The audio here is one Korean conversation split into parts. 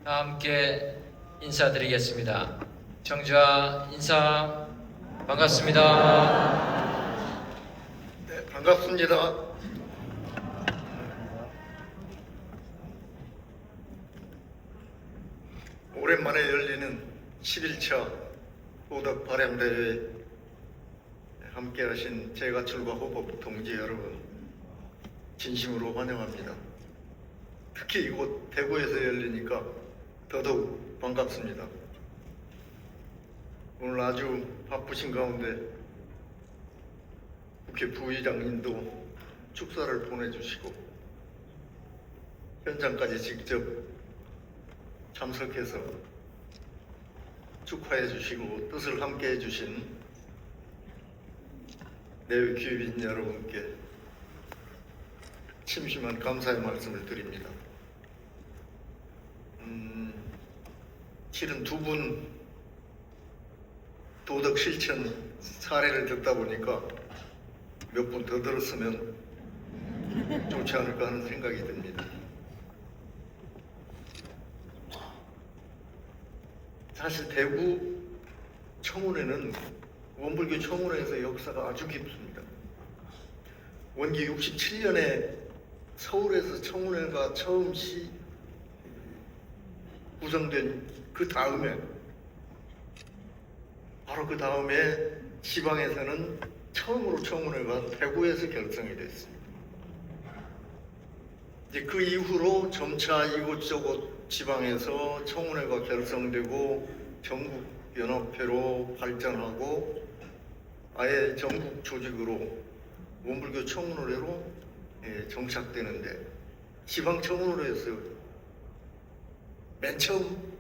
다 함께 인사드리겠습니다. 청주와 인사 반갑습니다. 네, 반갑습니다. 오랜만에 열리는 11차 도덕 발양대회에 함께하신 제가출과 후보 동지 여러분 진심으로 환영합니다. 특히 이곳 대구에서 열리니까 더더욱 반갑습니다. 오늘 아주 바쁘신 가운데 국회 부의장님도 축사를 보내주시고 현장까지 직접 참석해서 축하해 주시고 뜻을 함께 해주신 내외 귀빈 여러분께 심심한 감사의 말씀을 드립니다. 실은 두 분 도덕 실천 사례를 듣다 보니까 몇 분 더 들었으면 좋지 않을까 하는 생각이 듭니다. 사실 대구 청운회는 원불교 청운회에서 역사가 아주 깊습니다. 원기 67년에 서울에서 청운회가 처음 구성된 그 다음에 바로 그 다음에 지방에서는 처음으로 청운회가 대구에서 결성이 됐습니다. 이제 그 이후로 점차 이곳저곳 지방에서 청운회가 결성되고 전국 연합회로 발전하고 아예 전국 조직으로 원불교 청운회로 정착되는데 지방 청운회에서 맨 처음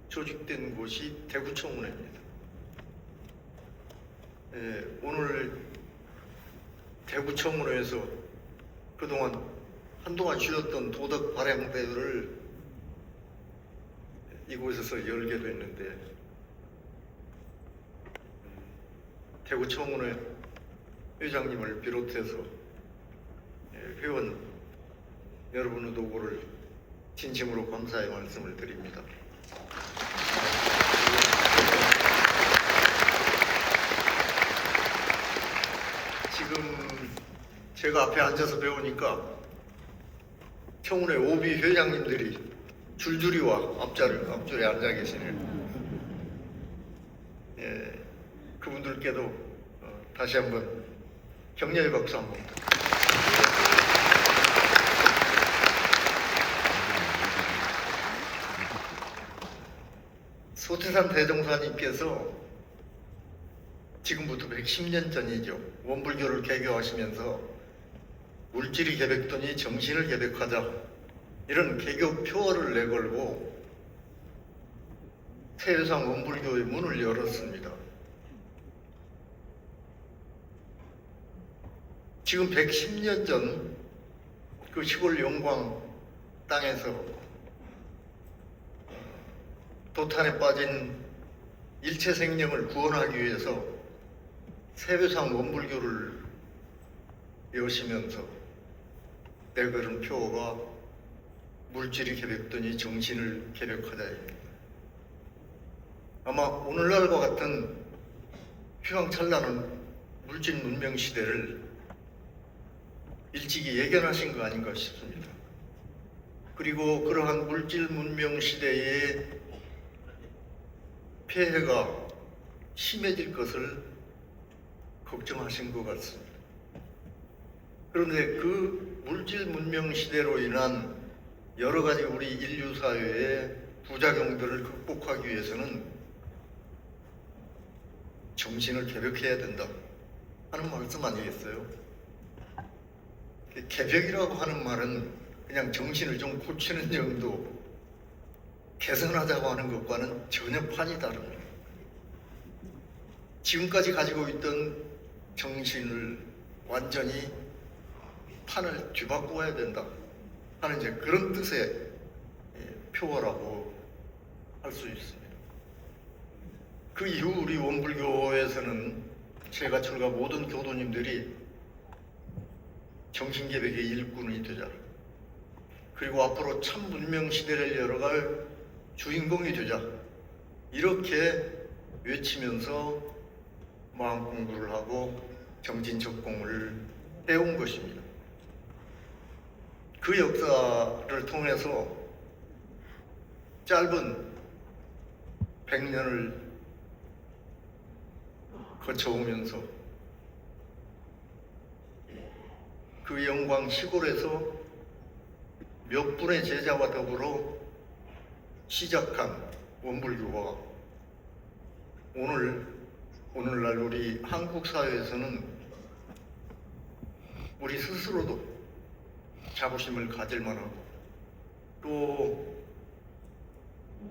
조직된 곳이 대구 청운회입니다. 오늘 대구 청운회에서 한동안 쉬었던 도덕 발양대회를 이곳에서 열게 됐는데 대구 청운회 회장님을 비롯해서 회원 여러분의 도구를 진심으로 감사의 말씀을 드립니다. 지금 제가 앞에 앉아서 배우니까 청운회 오비 회장님들이 줄줄이 와 앞줄에 앉아 계시네요. 그분들께도 다시 한번 격려의 박수 한번. 소태산 대종사님께서 지금부터 110년 전이죠. 원불교를 개교하시면서 물질이 개벽더니 정신을 개벽하자 이런 개교 표어를 내걸고 세회상 원불교의 문을 열었습니다. 지금 110년 전 그 시골 영광 땅에서 도탄에 빠진 일체 생명을 구원하기 위해서 세회상 원불교를 여시면서 내걸은 표어가 물질이 개벽더니 정신을 개벽하자입니다. 아마 오늘날과 같은 휘황찬란한 물질 문명 시대를 일찍이 예견하신 거 아닌가 싶습니다. 그리고 그러한 물질 문명 시대의 폐해가 심해질 것을 걱정하신 것 같습니다. 그런데 그 물질 문명 시대로 인한 여러 가지 우리 인류 사회의 부작용들을 극복하기 위해서는 정신을 개벽해야 된다 하는 말씀 아니겠어요? 개벽이라고 하는 말은 그냥 정신을 좀 고치는 정도, 개선하자고 하는 것과는 전혀 판이 다릅니다. 지금까지 가지고 있던 정신을 완전히 판을 뒤바꿔야 된다 하는 이제 그런 뜻의 표어라고 할 수 있습니다. 그 이후 우리 원불교에서는 제가 출가 모든 교도님들이 정신개벽의 일꾼이 되자, 그리고 앞으로 참 문명 시대를 열어갈 주인공이 되자 이렇게 외치면서 마음 공부를 하고 정진 적공을 해온 것입니다. 그 역사를 통해서 짧은 100년을 거쳐오면서 그 영광 시골에서 몇 분의 제자와 더불어 시작한 원불교가 오늘날 우리 한국 사회에서는 우리 스스로도 자부심을 가질 만하고 또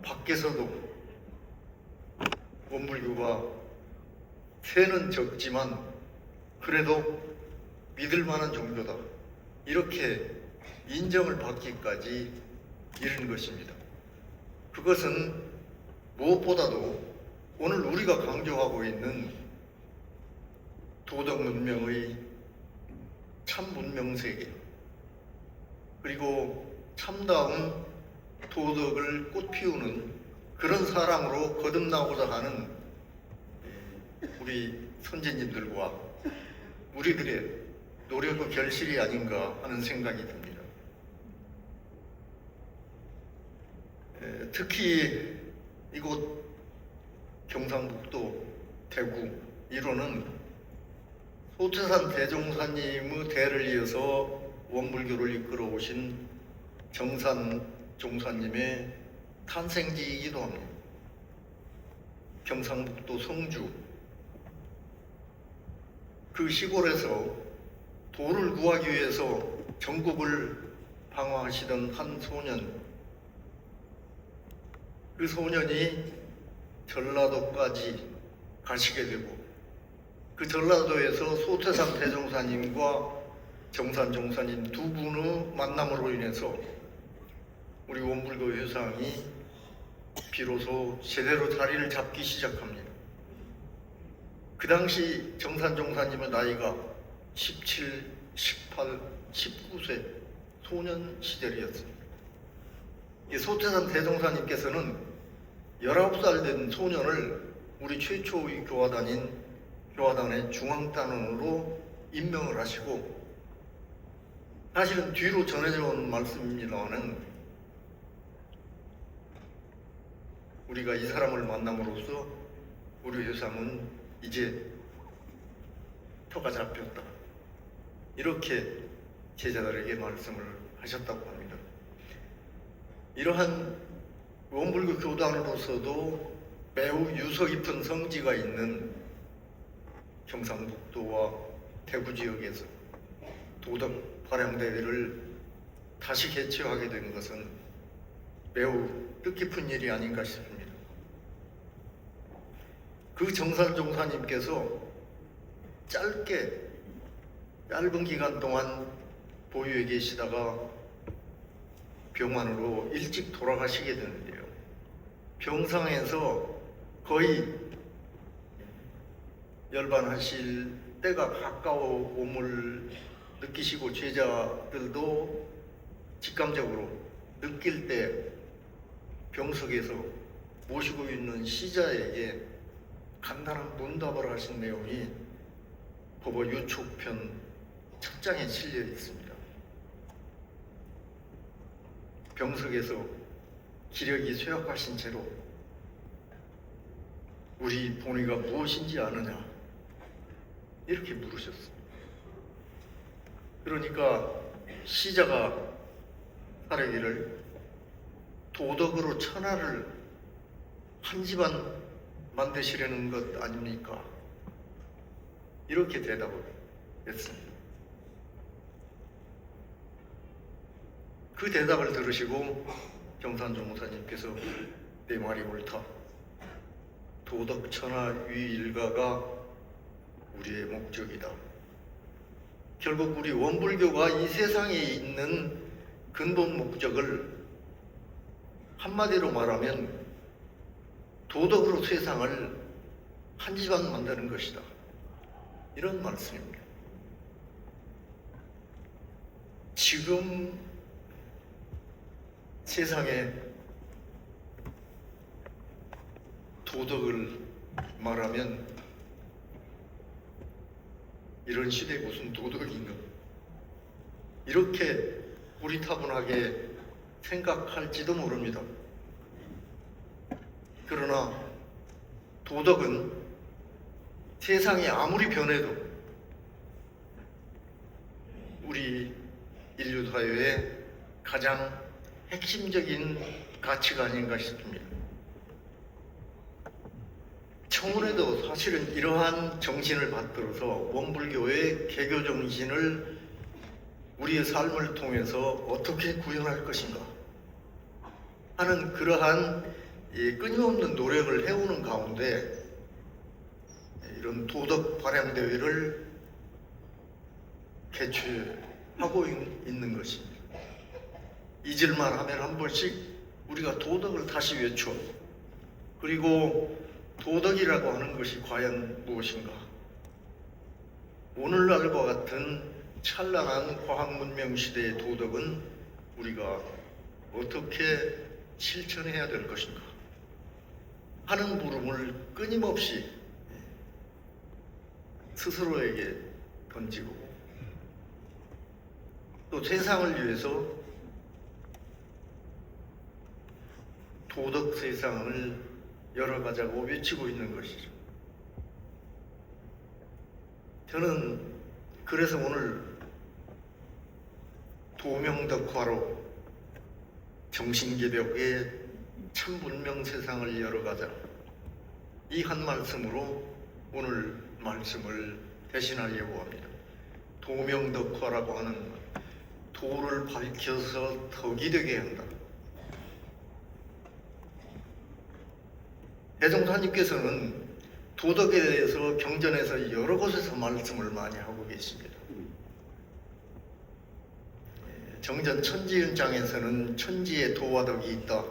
밖에서도 원불교가 세는 적지만 그래도 믿을 만한 정도다 이렇게 인정을 받기까지 이른 것입니다. 그것은 무엇보다도 오늘 우리가 강조하고 있는 도덕 문명의 참 문명 세계 그리고 참다운 도덕을 꽃피우는 그런 사람으로 거듭나고자 하는 우리 선제님들과 우리들의 노력과 결실이 아닌가 하는 생각이 듭니다. 특히 이곳 경상북도 대구 1호는 소태산 대종사님의 대를 이어서 원불교를 이끌어 오신 정산 종사님의 탄생지이기도 합니다. 경상북도 성주 그 시골에서 도를 구하기 위해서 전국을 방황하시던 한 소년, 그 소년이 전라도까지 가시게 되고 그 전라도에서 소태산 대종사님과 정산 종사님 두 분의 만남으로 인해서 우리 원불교 회상이 비로소 제대로 자리를 잡기 시작합니다. 그 당시 정산 종사님의 나이가 17, 18, 19세 소년 시절이었습니다. 소태산 대종사님께서는 19살 된 소년을 우리 최초의 교화단의 중앙단원으로 임명을 하시고 사실은 뒤로 전해져 온 말씀입니다만은 우리가 이 사람을 만남으로써 우리 회상은 이제 터가 잡혔다 이렇게 제자들에게 말씀을 하셨다고 합니다. 이러한 원불교 교단으로서도 매우 유서 깊은 성지가 있는 경상북도와 대구 지역에서 도덕 발扬대회를 다시 개최하게 된 것은 매우 뜻깊은 일이 아닌가 싶습니다. 그 정산 종사님께서 짧은 기간 동안 보유에 계시다가 병환으로 일찍 돌아가시게 되는데요. 병상에서 거의 열반하실 때가 가까움을 느끼시고 제자들도 직감적으로 느낄 때 병석에서 모시고 있는 시자에게 간단한 문답을 하신 내용이 법어 유촉편 첫 장에 실려 있습니다. 병석에서 기력이 쇠약하신 채로 우리 본의가 무엇인지 아느냐 이렇게 물으셨습니다. 그러니까 시자가 하려기를 도덕으로 천하를 한 집안 만드시려는 것 아닙니까? 이렇게 대답을 했습니다. 그 대답을 들으시고 정산종 목사님께서 내 말이 옳다. 도덕 천하 위일가가 우리의 목적이다. 결국 우리 원불교가 이 세상에 있는 근본 목적을 한마디로 말하면 도덕으로 세상을 한 집안 만드는 것이다. 이런 말씀입니다. 지금 세상에 도덕을 말하면 이런 시대에 무슨 도덕인가? 이렇게 고리타분하게 생각할지도 모릅니다. 그러나 도덕은 세상이 아무리 변해도 우리 인류 사회의 가장 핵심적인 가치가 아닌가 싶습니다. 청운에도 사실은 이러한 정신을 받들어서 원불교의 개교 정신을 우리의 삶을 통해서 어떻게 구현할 것인가 하는 그러한 끊임없는 노력을 해오는 가운데 이런 도덕 발양 대회를 개최하고 있는 것입니다. 잊을만 하면 한 번씩 우리가 도덕을 다시 외쳐. 그리고 도덕이라고 하는 것이 과연 무엇인가? 오늘날과 같은 찬란한 과학문명 시대의 도덕은 우리가 어떻게 실천해야 될 것인가 하는 물음을 끊임없이 스스로에게 던지고 또 세상을 위해서 도덕 세상을 열어가자고 외치고 있는 것이죠. 저는 그래서 오늘 도명덕화로 정신개벽의 참문명 세상을 열어가자 이 한 말씀으로 오늘 말씀을 대신하려고 합니다. 도명덕화라고 하는 도를 밝혀서 덕이 되게 한다. 대종사님께서는 도덕에 대해서 경전에서 여러 곳에서 말씀을 많이 하고 계십니다. 정전 천지연장에서는 천지에 도와 덕이 있다.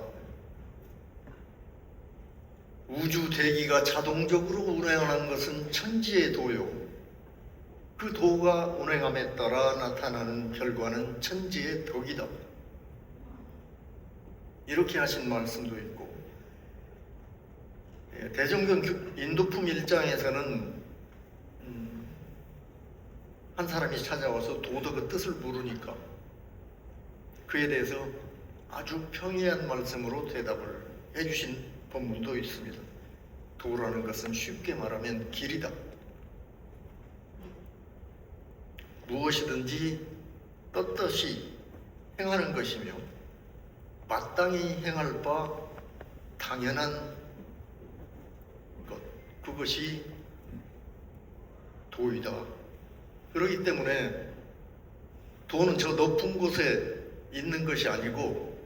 우주 대기가 자동적으로 운행하는 것은 천지의 도요. 그 도가 운행함에 따라 나타나는 결과는 천지의 덕이다. 이렇게 하신 말씀도 있고, 대종경 인도품 1장에서는 한 사람이 찾아와서 도덕의 뜻을 물으니까 그에 대해서 아주 평이한 말씀으로 대답을 해주신 본문도 있습니다. 도라는 것은 쉽게 말하면 길이다. 무엇이든지 떳떳이 행하는 것이며 마땅히 행할 바 당연한 것, 그것이 도이다. 그렇기 때문에 도는 저 높은 곳에 있는 것이 아니고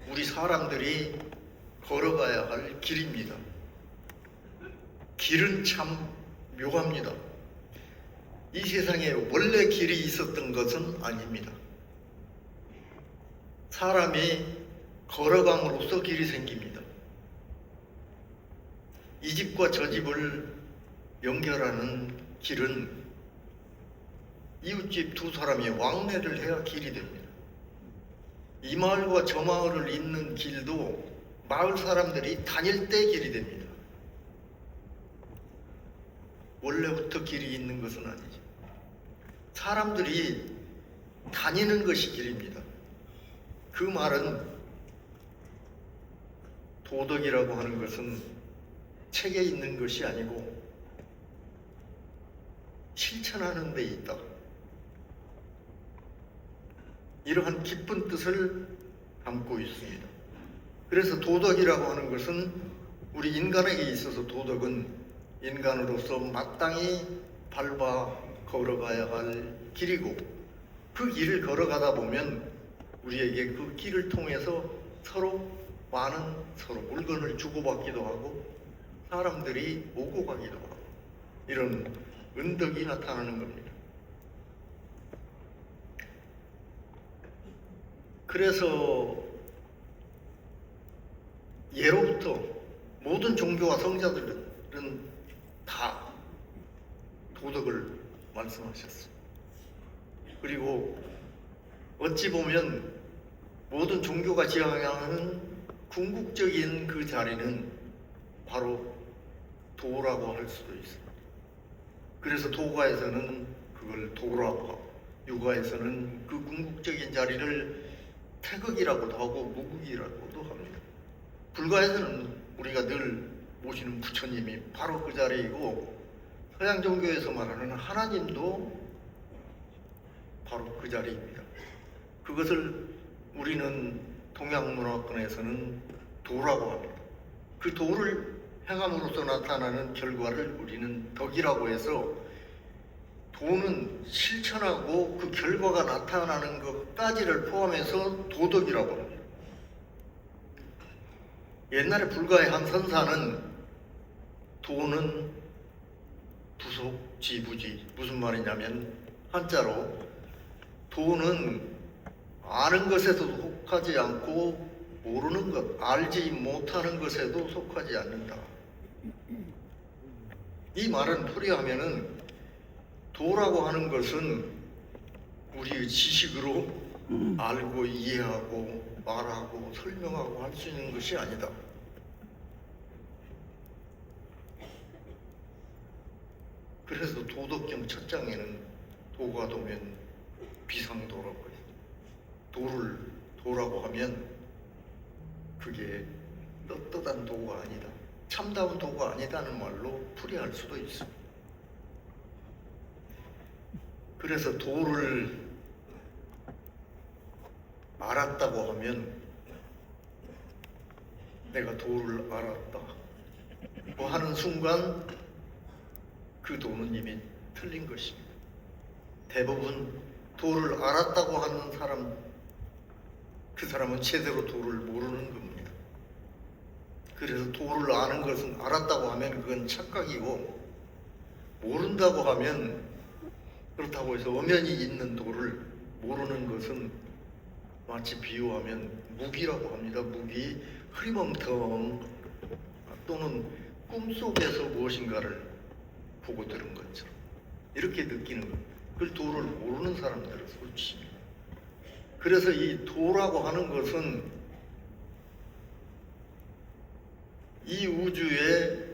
우리 사람들이 걸어가야 할 길입니다. 길은 참 묘합니다. 이 세상에 원래 길이 있었던 것은 아닙니다. 사람이 걸어감으로써 길이 생깁니다. 이 집과 저 집을 연결하는 길은 이웃집 두 사람이 왕래를 해야 길이 됩니다. 이 마을과 저 마을을 잇는 길도 마을 사람들이 다닐 때 길이 됩니다. 원래부터 길이 있는 것은 아니죠. 사람들이 다니는 것이 길입니다. 그 말은 도덕이라고 하는 것은 책에 있는 것이 아니고 실천하는 데 있다. 이러한 깊은 뜻을 담고 있습니다. 그래서 도덕이라고 하는 것은 우리 인간에게 있어서 도덕은 인간으로서 마땅히 밟아 걸어가야 할 길이고 그 길을 걸어가다 보면 우리에게 그 길을 통해서 서로 물건을 주고받기도 하고 사람들이 오고 가기도 하고 이런 은덕이 나타나는 겁니다. 그래서 예로부터 모든 종교와 성자들은 다 도덕을 말씀하셨어요. 그리고 어찌 보면 모든 종교가 지향하는 궁극적인 그 자리는 바로 도라고 할 수도 있습니다. 그래서 도가에서는 그걸 도라고 하고, 유가에서는 그 궁극적인 자리를 태극이라고도 하고 무극이라고도 합니다. 불가에서는 우리가 늘 모시는 부처님이 바로 그 자리이고, 서양 종교에서 말하는 하나님도 바로 그 자리입니다. 그것을 우리는 동양문화권에서는 도라고 합니다. 그 도를 행함으로써 나타나는 결과를 우리는 덕이라고 해서, 도는 실천하고 그 결과가 나타나는 것까지를 포함해서 도덕이라고 합니다. 옛날에 불가의 한 선사는 도는 부속지부지, 무슨 말이냐면 한자로 도는 아는 것에도 속하지 않고 모르는 것, 알지 못하는 것에도 속하지 않는다. 이 말은 풀이하면은 도라고 하는 것은 우리의 지식으로 알고 이해하고 말하고 설명하고 할 수 있는 것이 아니다. 그래서 도덕경 첫 장에는 도가 도면 비상도라고 해요. 도를 도라고 하면 그게 떳떳한 도가 아니다, 참다운 도가 아니다는 말로 풀이할 수도 있습니다. 그래서 도를 알았다고 하면 내가 도를 알았다 뭐 하는 순간 그 도는 이미 틀린 것입니다. 대부분 도를 알았다고 하는 사람, 그 사람은 제대로 도를 모르는 겁니다. 그래서 도를 아는 것은, 알았다고 하면 그건 착각이고, 모른다고 하면, 그렇다고 해서 엄연히 있는 도를 모르는 것은 마치 비유하면 무기라고 합니다. 무기, 흐리멍텅 또는 꿈속에서 무엇인가를 보고 들은 것처럼 이렇게 느끼는 것. 그걸 도를 모르는 사람들은 솔직히. 그래서 이 도라고 하는 것은 이 우주의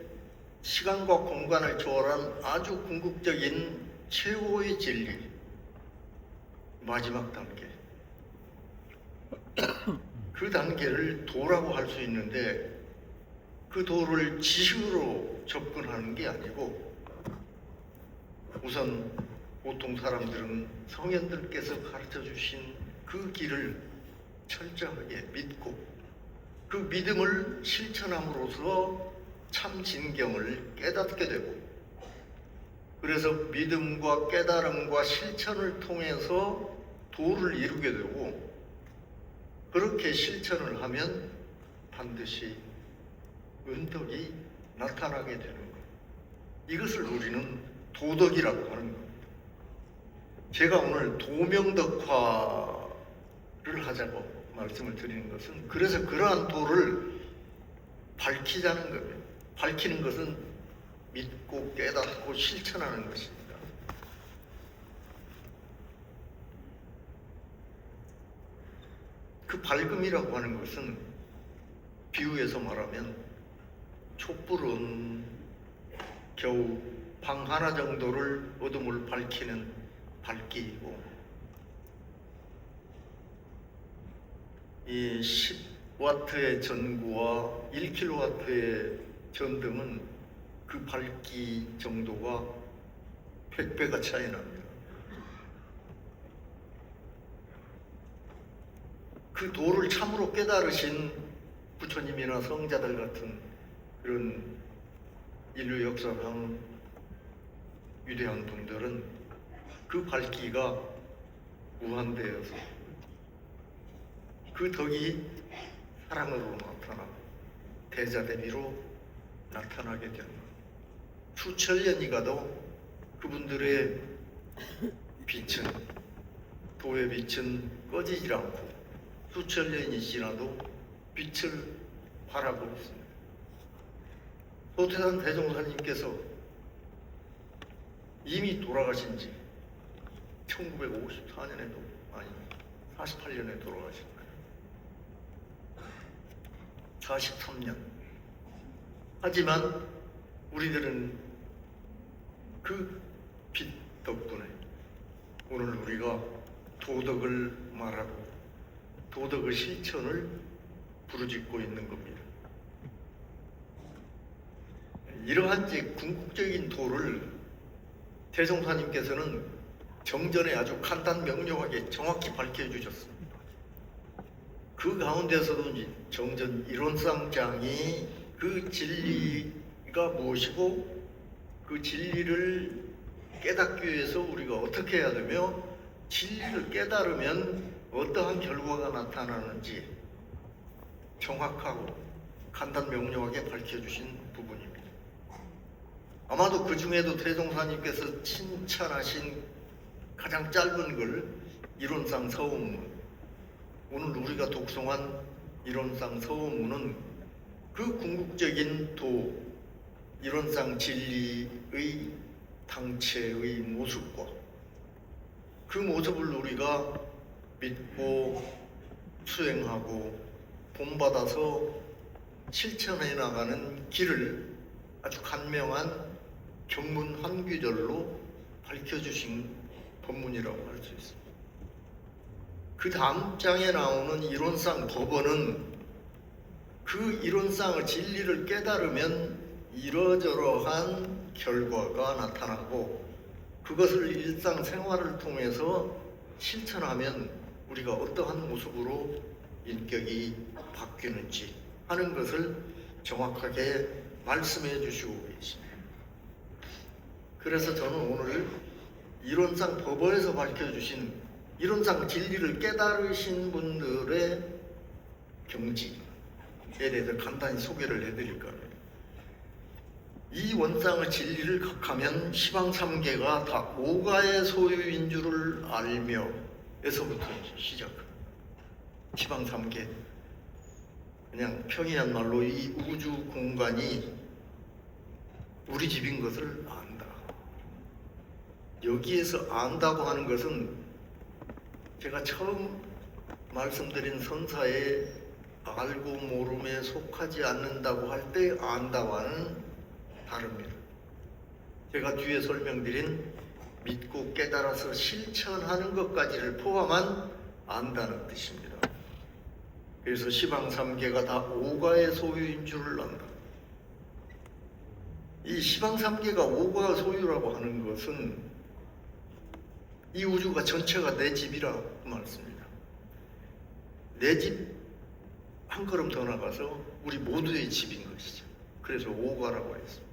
시간과 공간을 초월한 아주 궁극적인 최고의 진리, 마지막 단계, 그 단계를 도라고 할 수 있는데, 그 도를 지식으로 접근하는 게 아니고, 우선 보통 사람들은 성현들께서 가르쳐 주신 그 길을 철저하게 믿고, 그 믿음을 실천함으로써 참 진경을 깨닫게 되고, 그래서 믿음과 깨달음과 실천을 통해서 도를 이루게 되고, 그렇게 실천을 하면 반드시 은덕이 나타나게 되는 것. 이것을 우리는 도덕이라고 하는 겁니다. 제가 오늘 도명덕화를 하자고 말씀을 드리는 것은, 그래서 그러한 도를 밝히자는 겁니다. 밝히는 것은 믿고 깨닫고 실천하는 것입니다. 그 밝음이라고 하는 것은 비유해서 말하면 촛불은 겨우 방 하나 정도를 어둠을 밝히는 밝기이고, 이 10W의 전구와 1kW의 전등은 그 밝기 정도가 100배가 차이 납니다. 그 도를 참으로 깨달으신 부처님이나 성자들 같은 그런 인류 역사상 위대한 분들은 그 밝기가 무한대여서 그 덕이 사랑으로 나타나 대자대비로 나타나게 되는 것. 수천 년이 가도 그분들의 빛은, 도의 빛은 꺼지질 않고 수천 년이 지나도 빛을 발하고 있습니다. 소태산 대종사님께서 이미 돌아가신 지 1954년에도 아니 48년에 돌아가신 거예요. 43년. 하지만 우리들은 그 빛 덕분에 오늘 우리가 도덕을 말하고 도덕의 실천을 부르짖고 있는 겁니다. 이러한 궁극적인 도를 대종사님께서는 정전에 아주 간단 명료하게 정확히 밝혀주셨습니다. 그 가운데서도 정전 이론상장이 그 진리가 무엇이고 그 진리를 깨닫기 위해서 우리가 어떻게 해야 되며 진리를 깨달으면 어떠한 결과가 나타나는지 정확하고 간단 명료하게 밝혀주신 부분입니다. 아마도 그 중에도 대종사님께서 칭찬하신 가장 짧은 글 이론상 서원문, 오늘 우리가 독송한 이론상 서원문은 그 궁극적인 도, 이론상 진리의 당체의 모습과 그 모습을 우리가 믿고 수행하고 본받아서 실천해 나가는 길을 아주 간명한 경문 한 구절로 밝혀주신 본문이라고 할 수 있습니다. 그 다음 장에 나오는 이론상 법원은 그 이론상의 진리를 깨달으면 이러저러한 결과가 나타나고 그것을 일상생활을 통해서 실천하면 우리가 어떠한 모습으로 인격이 바뀌는지 하는 것을 정확하게 말씀해 주시고 계십니다. 그래서 저는 오늘 이론상 법어에서 밝혀주신 이론상 진리를 깨달으신 분들의 경지에 대해서 간단히 소개를 해드릴까 합니다. 이 원상의 진리를 각하면 시방삼계가 다 오가의 소유인 줄을 알며 에서부터 시작합니다. 시방삼계, 그냥 평이한 말로 이 우주 공간이 우리 집인 것을 안다. 여기에서 안다고 하는 것은 제가 처음 말씀드린 선사에 알고 모름에 속하지 않는다고 할 때 안다와는 다릅니다. 제가 뒤에 설명드린 믿고 깨달아서 실천하는 것까지를 포함한 안다는 뜻입니다. 그래서 시방삼계가 다 오가의 소유인 줄을 안다. 이 시방삼계가 오가 소유라고 하는 것은 이 우주가 전체가 내 집이라 말씀입니다. 내 집 한 걸음 더 나가서 우리 모두의 집인 것이죠. 그래서 오가라고 했습니다.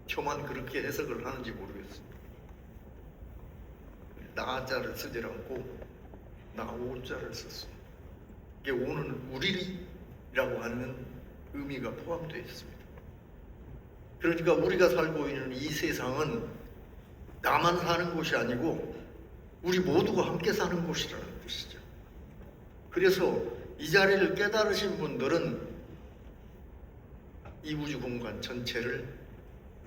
저만 그렇게 해석을 하는지 모르겠습니다. 나자를 쓰지 않고 나오자를 썼습니다. 이게 오는 우리라고 하는 의미가 포함되어 있습니다. 그러니까 우리가 살고 있는 이 세상은 나만 사는 곳이 아니고 우리 모두가 함께 사는 곳이라는 뜻이죠. 그래서 이 자리를 깨달으신 분들은 이 우주 공간 전체를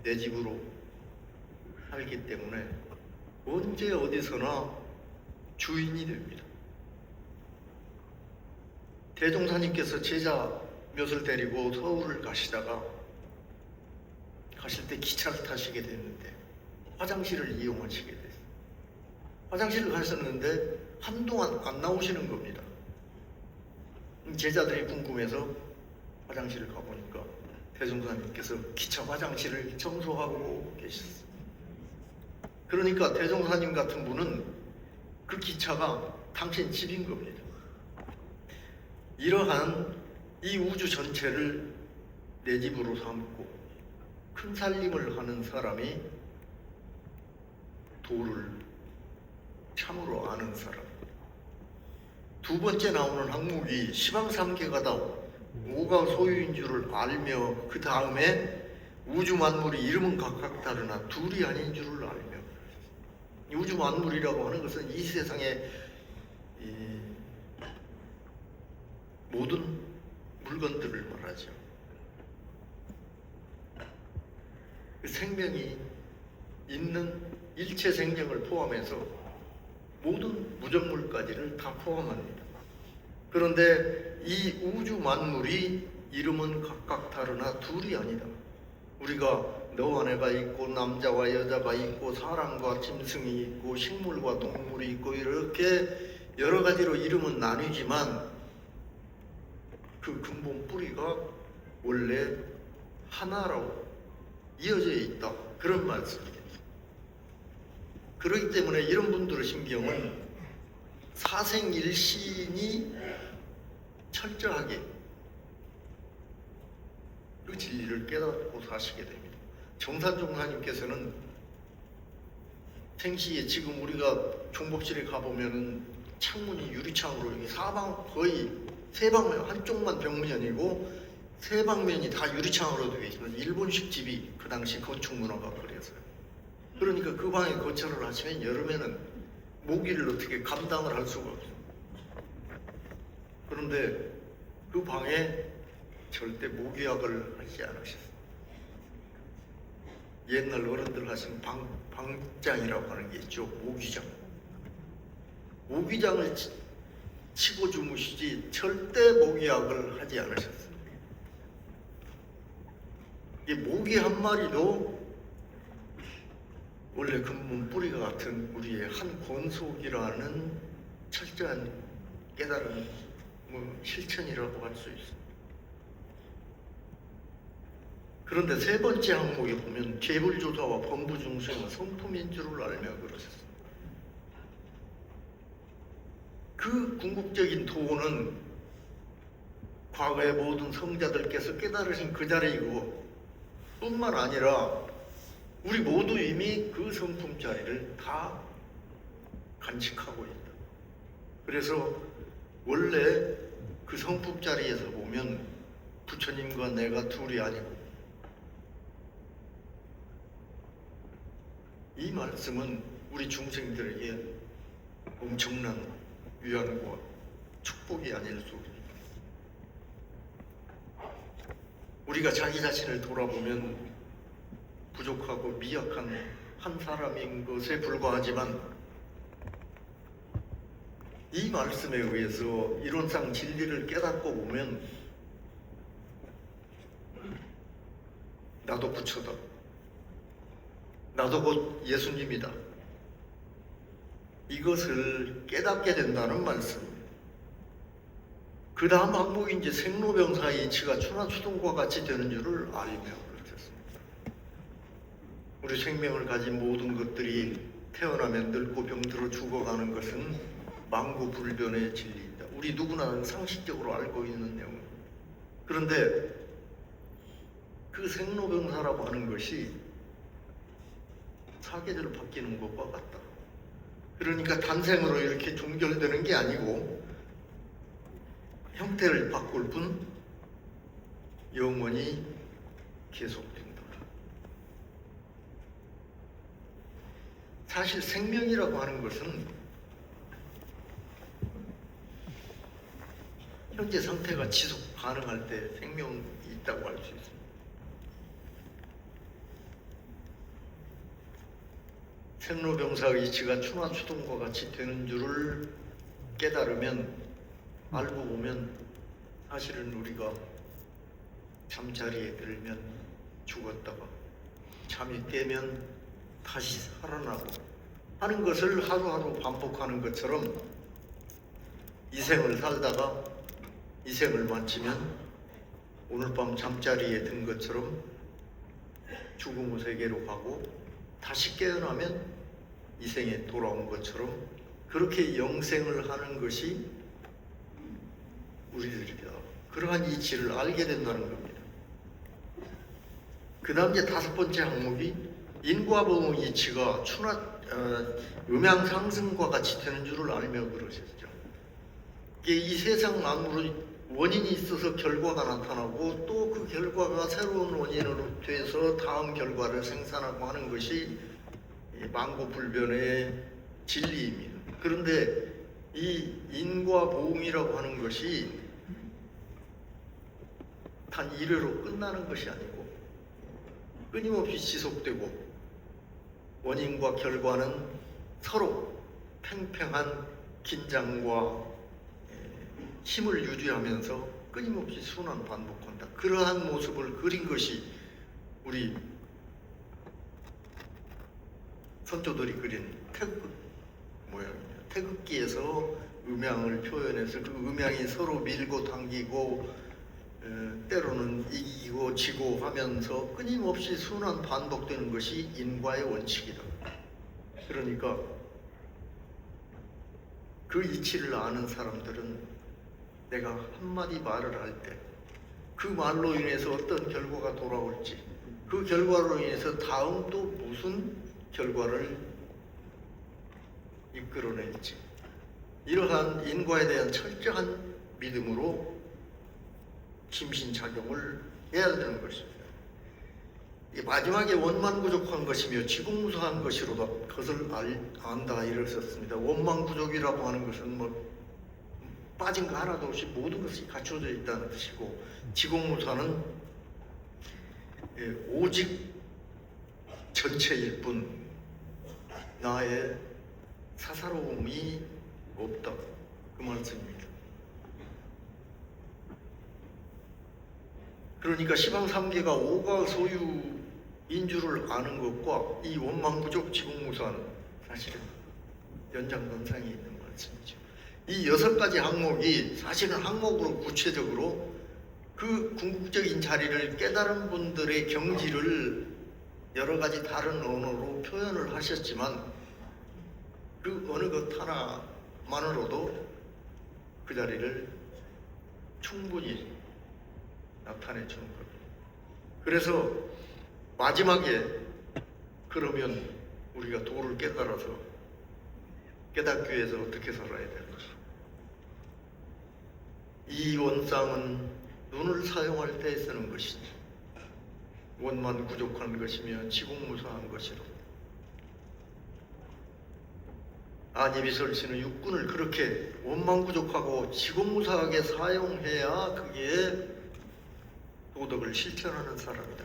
내 집으로 살기 때문에 언제 어디서나 주인이 됩니다. 대종사님께서 제자 몇을 데리고 서울을 가시다가 가실 때 기차를 타시게 됐는데 화장실을 이용하시게 됐어요. 화장실을 가셨는데 한동안 안 나오시는 겁니다. 제자들이 궁금해서 화장실을 가보니까 대종사님께서 기차 화장실을 청소하고 계셨어요. 그러니까 대종사님 같은 분은 그 기차가 당신 집인 겁니다. 이러한 이 우주 전체를 내 집으로 삼고 큰 살림을 하는 사람이 도를 참으로 아는 사람. 두 번째 나오는 항목이 시방삼계가 다 오가 소유인 줄을 알며 그 다음에 우주 만물이 이름은 각각 다르나 둘이 아닌 줄을 알며. 이 우주 만물이라고 하는 것은 이 세상의 모든 물건들을 말하죠. 그 생명이 있는 일체 생명을 포함해서 모든 무정물까지를 다 포함합니다. 그런데 이 우주 만물이 이름은 각각 다르나 둘이 아니다. 우리가 너와 내가 있고 남자와 여자가 있고 사람과 짐승이 있고 식물과 동물이 있고 이렇게 여러 가지로 이름은 나뉘지만 그 근본 뿌리가 원래 하나라고 이어져 있다. 그런 말씀입니다. 그렇기 때문에 이런 분들의 심경은 사생일신이 철저하게 그 진리를 깨닫고 사시게 됩니다. 정산종사님께서는 생시에 지금 우리가 종법실에 가보면은 창문이 유리창으로 여기 거의 세 방면, 한쪽만 벽면이 아니고 세 방면이 다 유리창으로 되어 있습니다. 일본식 집이 그 당시 건축 문화가 그래서요. 그러니까 그 방에 거처를 하시면 여름에는 모기를 어떻게 감당을 할 수가 없어요. 그런데 그 방에 절대 모기약을 하지 않으셨어요. 옛날 어른들 하시는 방장이라고 하는 게 있죠. 모기장. 모기장을 치고 주무시지 절대 모기약을 하지 않으셨어요. 이 모기 한 마리도 원래 근본 뿌리가 같은 우리의 한 권속이라는 철저한 깨달은 실천이라고 할 수 있습니다. 그런데 세 번째 항목에 보면 계불조사와 범부중생은 성품인 줄을 알며 그러셨습니다. 그 궁극적인 도는 과거의 모든 성자들께서 깨달으신 그 자리이고 뿐만 아니라 우리 모두 이미 그 성품 자리를 다 간직하고 있다. 그래서 원래 그 성품 자리에서 보면 부처님과 내가 둘이 아니고 이 말씀은 우리 중생들에게 엄청난 위안과 축복이 아닐 수 없습니다. 우리가 자기 자신을 돌아보면 부족하고 미약한 한 사람인 것에 불과하지만 이 말씀에 의해서 이론상 진리를 깨닫고 보면 나도 부처다. 나도 곧 예수님이다. 이것을 깨닫게 된다는 말씀입니다. 그 다음 항목이 이제 생로병사의 이치가 추나추동과 같이 되는 줄을 알며 그러셨습니다. 우리 생명을 가진 모든 것들이 태어나면 늙고 병들어 죽어가는 것은 만고불변의 진리이다. 우리 누구나 상식적으로 알고 있는 내용. 그런데 그 생로병사라고 하는 것이 사계절 바뀌는 것과 같다. 그러니까 단생으로 이렇게 종결되는 게 아니고 형태를 바꿀 뿐 영원히 계속된다. 사실 생명이라고 하는 것은 현재 상태가 지속 가능할 때 생명이 있다고 할 수 있습니다. 생로병사의 이치가 추나추동과 같이 되는 줄을 깨달으면 알고 보면 사실은 우리가 잠자리에 들면 죽었다가 잠이 깨면 다시 살아나고 하는 것을 하루하루 반복하는 것처럼 이 생을 살다가 이 생을 마치면 오늘 밤 잠자리에 든 것처럼 죽음의 세계로 가고 다시 깨어나면 이 생에 돌아온 것처럼 그렇게 영생을 하는 것이 우리들이다. 그러한 이치를 알게 된다는 겁니다. 그 다음 이제 다섯 번째 항목이 인과보응의 이치가 음양상승과 같이 되는 줄을 알며 그러셨죠. 이 세상 만물의 원인이 있어서 결과가 나타나고 또 그 결과가 새로운 원인으로 돼서 다음 결과를 생산하고 하는 것이 만고불변의 진리입니다. 그런데 이 인과보응이라고 하는 것이 단 일회로 끝나는 것이 아니고 끊임없이 지속되고 원인과 결과는 서로 팽팽한 긴장과 힘을 유지하면서 끊임없이 순환 반복한다. 그러한 모습을 그린 것이 우리 선조들이 그린 태극 모양입니다. 태극기에서 음양을 표현해서 그 음양이 서로 밀고 당기고 때로는 이기고 지고 하면서 끊임없이 순환 반복되는 것이 인과의 원칙이다. 그러니까 그 이치를 아는 사람들은 내가 한마디 말을 할 때 그 말로 인해서 어떤 결과가 돌아올지, 그 결과로 인해서 다음 또 무슨 결과를 이끌어낼지, 이러한 인과에 대한 철저한 믿음으로 심신작용을 해야 되는 것입니다. 마지막에 원만구족한 것이며 지공무사한 것을 안다 이랬었습니다. 원만구족이라고 하는 것은 뭐 빠진 거 하나도 없이 모든 것이 갖춰져 있다는 뜻이고, 지공무사는 오직 전체일 뿐 나의 사사로움이 없다, 그 말씀입니다. 그러니까 시방삼계가 오가 소유인 줄을 아는 것과 이 원망부족 지공무사는 사실은 연장선상에 있는 말씀이죠. 이 6가지 항목이 사실은 항목으로 구체적으로 그 궁극적인 자리를 깨달은 분들의 경지를 여러 가지 다른 언어로 표현을 하셨지만 그 어느 것 하나만으로도 그 자리를 충분히 나타내 주는 겁니다. 그래서 마지막에 그러면 우리가 도를 깨달아서 깨닫기 위해서 어떻게 살아야 되는지, 이 원상은 눈을 사용할 때 쓰는 것이니 원만구족한 것이며 지공무사한 것이로, 안이비설신의 육군을 그렇게 원만구족하고 지공무사하게 사용해야 그게 도덕을 실천하는 사람이다,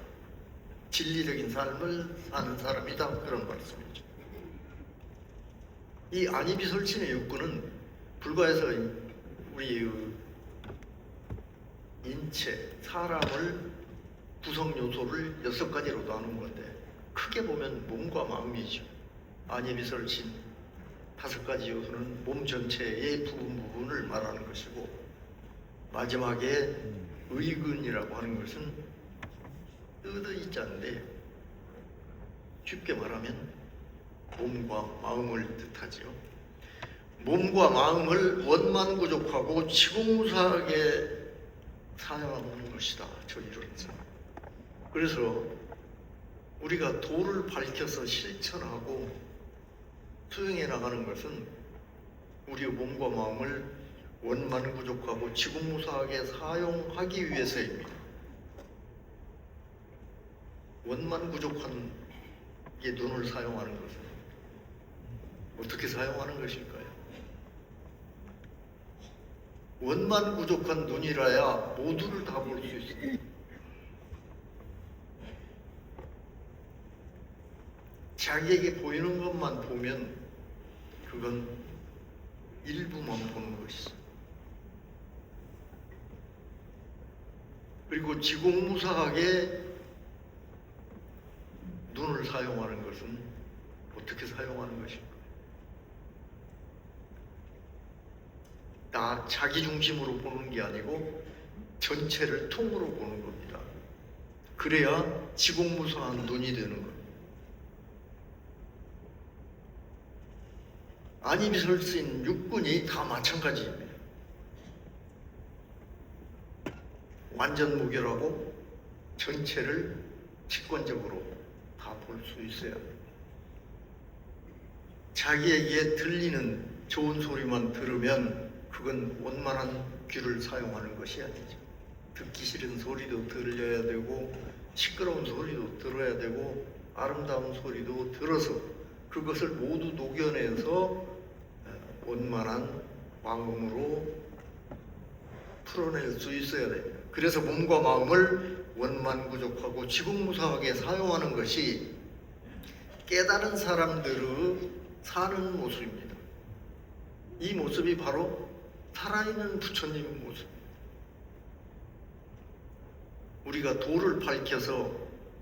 진리적인 삶을 사는 사람이다, 그런 말씀이죠. 이 안이비설신의 육군은 불과해서 우리 인체, 사람을 구성 요소를 6가지로 나눈 건데 크게 보면 몸과 마음이죠. 안이비설신 5가지 요소는 몸 전체의 부분을 말하는 것이고, 마지막에 의근이라고 하는 것은 뜯어있자인데 쉽게 말하면 몸과 마음을 뜻하죠. 몸과 마음을 원만구족하고 지공무사하게 사용하는 것이다, 저 이론상. 그래서 우리가 도를 밝혀서 실천하고 수행해 나가는 것은 우리의 몸과 마음을 원만구족하고 지공무사하게 사용하기 위해서입니다. 원만구족한 게 눈을 사용하는 것은 어떻게 사용하는 것일까요? 원만구족한 눈이라야 모두를 다 볼 수 있습니다. 자기에게 보이는 것만 보면 그건 일부만 보는 것이죠. 그리고 지공무사하게 눈을 사용하는 것은 어떻게 사용하는 것일까? 나 자기 중심으로 보는 게 아니고 전체를 통으로 보는 겁니다. 그래야 지공무사한 눈이 되는 겁니다. 안이비설신 육군이 다 마찬가지입니다. 완전 무결하고 전체를 직관적으로 다 볼 수 있어야 합니다. 자기에게 들리는 좋은 소리만 들으면 그건 원만한 귀를 사용하는 것이 아니죠. 듣기 싫은 소리도 들려야 되고 시끄러운 소리도 들어야 되고 아름다운 소리도 들어서 그것을 모두 녹여내서 원만한 마음으로 풀어낼 수 있어야 됩니다. 그래서 몸과 마음을 원만구족하고 지공무사하게 사용하는 것이 깨달은 사람들의 사는 모습입니다. 이 모습이 바로 살아있는 부처님 모습입니다. 우리가 도를 밝혀서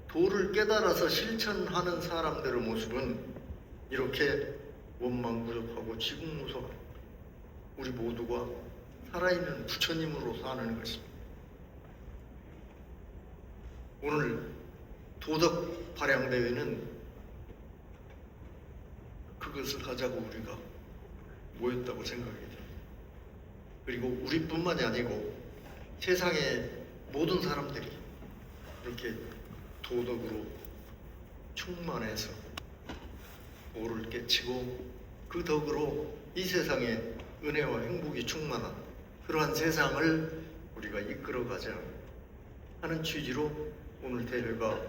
도를 깨달아서 실천하는 사람들의 모습은 이렇게 원망구적하고 지국무석 우리 모두가 살아있는 부처님으로 사는 것입니다. 오늘 도덕 발양대회는 그것을 하자고 우리가 모였다고 생각이 듭니다. 그리고 우리뿐만이 아니고 세상의 모든 사람들이 이렇게 도덕으로 충만해서 도를 깨치고 그 덕으로 이 세상에 은혜와 행복이 충만한 그러한 세상을 우리가 이끌어가자 하는 취지로 오늘 대회가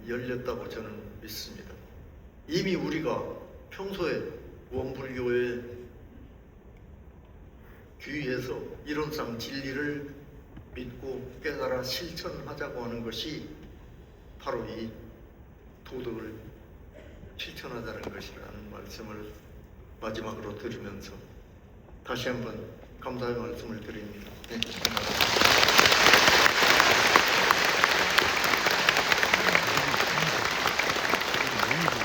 열렸다고 저는 믿습니다. 이미 우리가 평소에 원불교에 귀의해서 이론상 진리를 믿고 깨달아 실천하자고 하는 것이 바로 이 도덕을 실천하자는 것이라는 말씀을 마지막으로 드리면서 다시 한번 감사의 말씀을 드립니다. 네, 감사합니다.